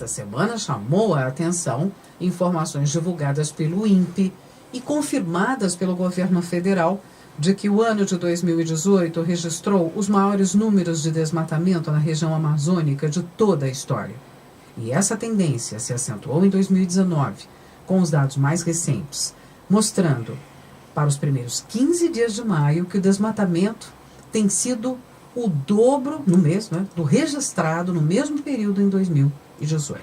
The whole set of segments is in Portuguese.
essa semana chamou a atenção informações divulgadas pelo INPE e confirmadas pelo governo federal de que o ano de 2018 registrou os maiores números de desmatamento na região amazônica de toda a história. E essa tendência se acentuou em 2019, com os dados mais recentes, mostrando, para os primeiros 15 dias de maio, que o desmatamento tem sido o dobro no mês, do registrado no mesmo período em 2018.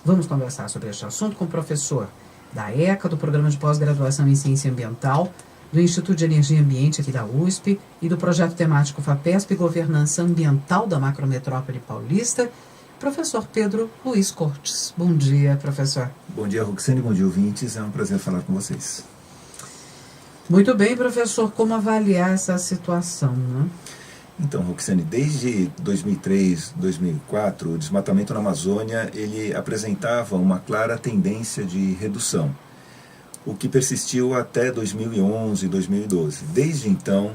Vamos conversar sobre este assunto com o professor da ECA, do Programa de Pós-Graduação em Ciência Ambiental, do Instituto de Energia e Ambiente aqui da USP e do Projeto Temático FAPESP Governança Ambiental da Macrometrópole Paulista, professor Pedro Luiz Cortes. Bom dia, professor. Bom dia, Roxane, bom dia, ouvintes. É um prazer falar com vocês. Muito bem, professor. Como avaliar essa situação, né? Então, Roxane, desde 2003, 2004, o desmatamento na Amazônia ele apresentava uma clara tendência de redução, o que persistiu até 2011, 2012. Desde então,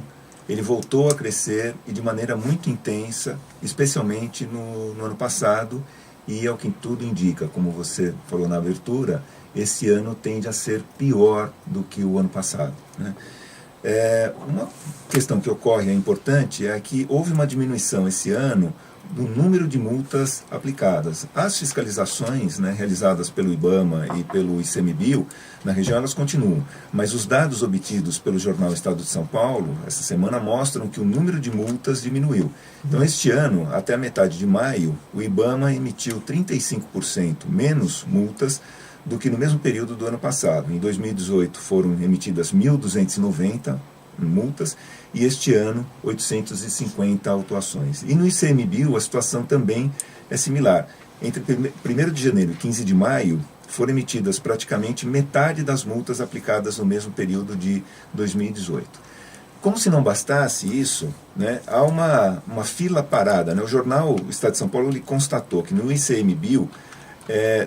ele voltou a crescer e de maneira muito intensa, especialmente no ano passado, e ao que tudo indica, como você falou na abertura, esse ano tende a ser pior do que o ano passado, né? Uma questão que ocorre, importante, é que houve uma diminuição esse ano do número de multas aplicadas. As fiscalizações, realizadas pelo IBAMA e pelo ICMBio, na região elas continuam, mas os dados obtidos pelo jornal Estado de São Paulo, essa semana, mostram que o número de multas diminuiu. Então, este ano, até a metade de maio, o IBAMA emitiu 35% menos multas do que no mesmo período do ano passado. Em 2018 foram emitidas 1.290 multas e este ano 850 autuações. E no ICMBio a situação também é similar. Entre 1º de janeiro e 15 de maio foram emitidas praticamente metade das multas aplicadas no mesmo período de 2018. Como se não bastasse isso, há uma fila parada. O jornal Estado de São Paulo ele constatou que no ICMBio,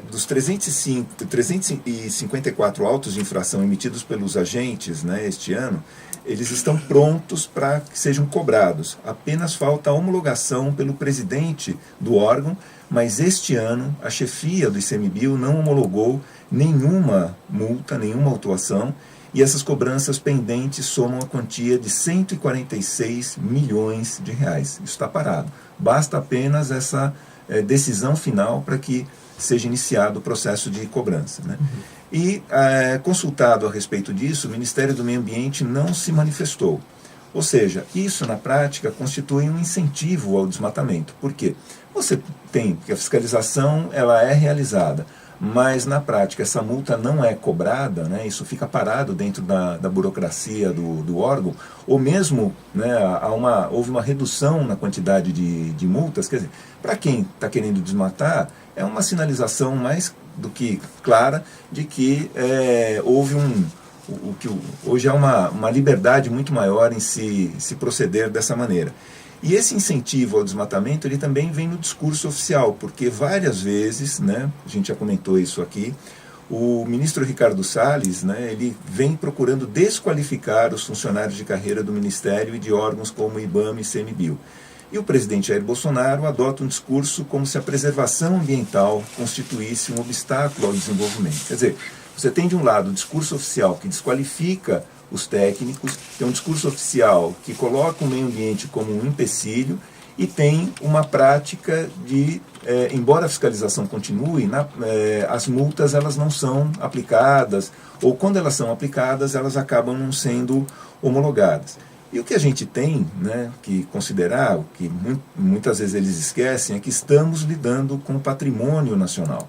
dos 354 autos de infração emitidos pelos agentes este ano, eles estão prontos para que sejam cobrados. Apenas falta a homologação pelo presidente do órgão, mas este ano a chefia do ICMBio não homologou nenhuma multa, nenhuma autuação, e essas cobranças pendentes somam a quantia de 146 milhões de reais. Isso está parado. Basta apenas essa decisão final para que seja iniciado o processo de cobrança, E, consultado a respeito disso, o Ministério do Meio Ambiente não se manifestou. Ou seja, isso na prática constitui um incentivo ao desmatamento. Por quê? Você tem que a fiscalização ela é realizada, mas na prática essa multa não é cobrada, isso fica parado dentro da burocracia do órgão, ou mesmo houve uma redução na quantidade de multas. Quer dizer, para quem está querendo desmatar, é uma sinalização mais do que clara de que houve hoje há uma liberdade muito maior em se proceder dessa maneira. E esse incentivo ao desmatamento ele também vem no discurso oficial, porque várias vezes, a gente já comentou isso aqui, o ministro Ricardo Salles, ele vem procurando desqualificar os funcionários de carreira do Ministério e de órgãos como o IBAMA e ICMBio. E o presidente Jair Bolsonaro adota um discurso como se a preservação ambiental constituísse um obstáculo ao desenvolvimento. Quer dizer, você tem de um lado o discurso oficial que desqualifica os técnicos, tem um discurso oficial que coloca o meio ambiente como um empecilho e tem uma prática de, embora a fiscalização continue, as multas elas não são aplicadas, ou quando elas são aplicadas, elas acabam não sendo homologadas. E o que a gente tem que considerar, o que muitas vezes eles esquecem, é que estamos lidando com o patrimônio nacional.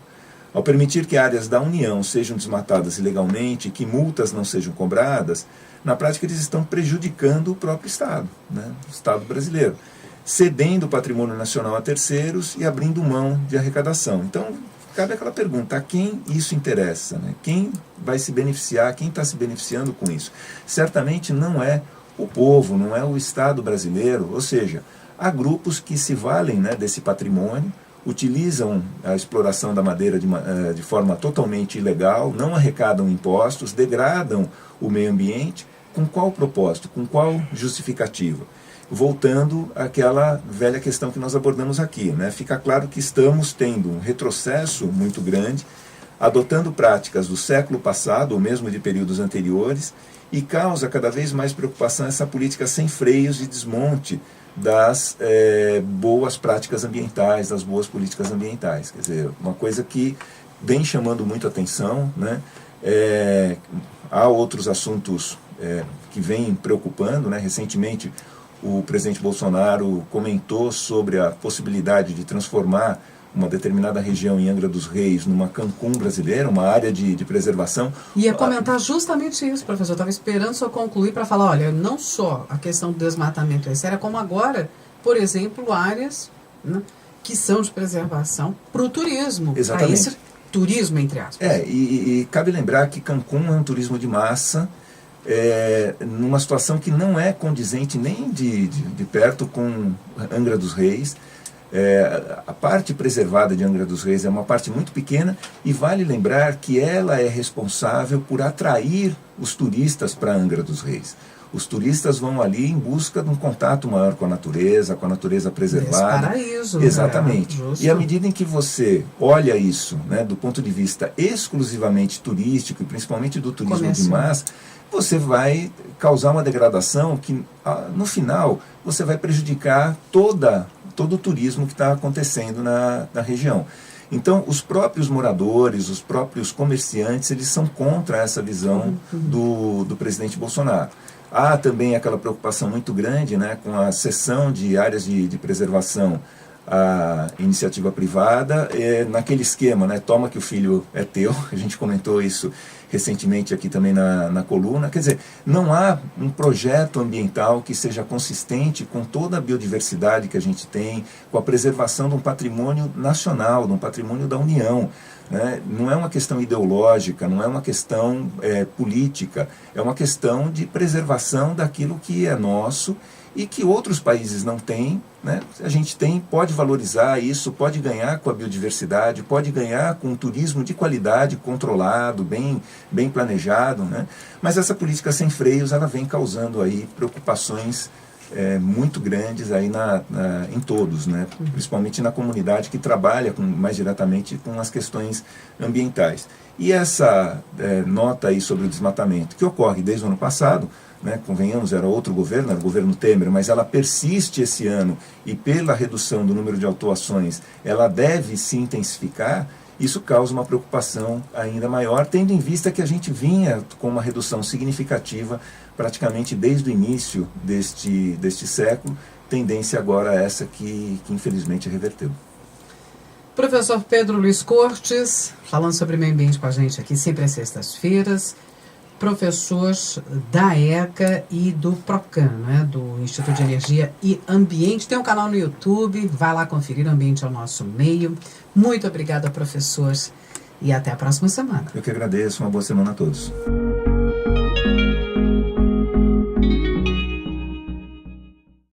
Ao permitir que áreas da União sejam desmatadas ilegalmente e que multas não sejam cobradas, na prática eles estão prejudicando o próprio Estado, o Estado brasileiro, cedendo o patrimônio nacional a terceiros e abrindo mão de arrecadação. Então, cabe aquela pergunta, a quem isso interessa? Quem vai se beneficiar, quem está se beneficiando com isso? Certamente não é o povo, não é o Estado brasileiro, ou seja, há grupos que se valem desse patrimônio, utilizam a exploração da madeira de forma totalmente ilegal, não arrecadam impostos, degradam o meio ambiente. Com qual propósito? Com qual justificativa? voltando àquela velha questão que nós abordamos aqui, né? Fica claro que estamos tendo um retrocesso muito grande, adotando práticas do século passado, ou mesmo de períodos anteriores, e causa cada vez mais preocupação essa política sem freios de desmonte das boas práticas ambientais, das boas políticas ambientais. Quer dizer, uma coisa que vem chamando muito atenção, né? Há outros assuntos que vêm preocupando, né? Recentemente, o presidente Bolsonaro comentou sobre a possibilidade de transformar uma determinada região em Angra dos Reis numa Cancún brasileira, uma área de preservação. Ia comentar justamente isso, professor. Eu estava esperando só concluir para falar, olha, não só a questão do desmatamento é séria, como agora, por exemplo, áreas, né, que são de preservação para o turismo. Exatamente. Esse turismo, entre aspas. E cabe lembrar que Cancún é um turismo de massa, numa situação que não é condizente nem de perto com Angra dos Reis. A parte preservada de Angra dos Reis é uma parte muito pequena e vale lembrar que ela é responsável por atrair os turistas para Angra dos Reis. Os turistas vão ali em busca de um contato maior com a natureza preservada. Paraíso. Exatamente. Né? E à medida em que você olha isso, né, do ponto de vista exclusivamente turístico, e principalmente do turismo de massa, você vai causar uma degradação que, no final, você vai prejudicar todo o turismo que está acontecendo na região. Então, os próprios moradores, os próprios comerciantes, eles são contra essa visão do presidente Bolsonaro. Há também aquela preocupação muito grande, né, com a cessão de áreas de preservação à iniciativa privada, naquele esquema, né, toma que o filho é teu, a gente comentou isso recentemente aqui também na coluna. Quer dizer, não há um projeto ambiental que seja consistente com toda a biodiversidade que a gente tem, com a preservação de um patrimônio nacional, de um patrimônio da União. Né? Não é uma questão ideológica, não é uma questão política, é uma questão de preservação daquilo que é nosso e que outros países não têm, né? A gente tem, pode valorizar isso, pode ganhar com a biodiversidade, pode ganhar com um turismo de qualidade, controlado, bem planejado, né? Mas essa política sem freios, ela vem causando aí preocupações muito grandes aí em todos, né? Principalmente na comunidade que trabalha mais diretamente com as questões ambientais. E essa nota aí sobre o desmatamento, que ocorre desde o ano passado, né, convenhamos, era outro governo, era o governo Temer, mas ela persiste esse ano e pela redução do número de autuações, ela deve se intensificar. Isso causa uma preocupação ainda maior, tendo em vista que a gente vinha com uma redução significativa praticamente desde o início deste século, tendência agora essa que infelizmente reverteu. Professor Pedro Luiz Cortes, falando sobre meio ambiente com a gente aqui, sempre às sextas-feiras, professor da ECA e do PROCAN, né, do Instituto de Energia e Ambiente. Tem um canal no YouTube, vai lá conferir, o Ambiente é o nosso meio. Muito obrigada, professor, e até a próxima semana. Eu que agradeço, uma boa semana a todos.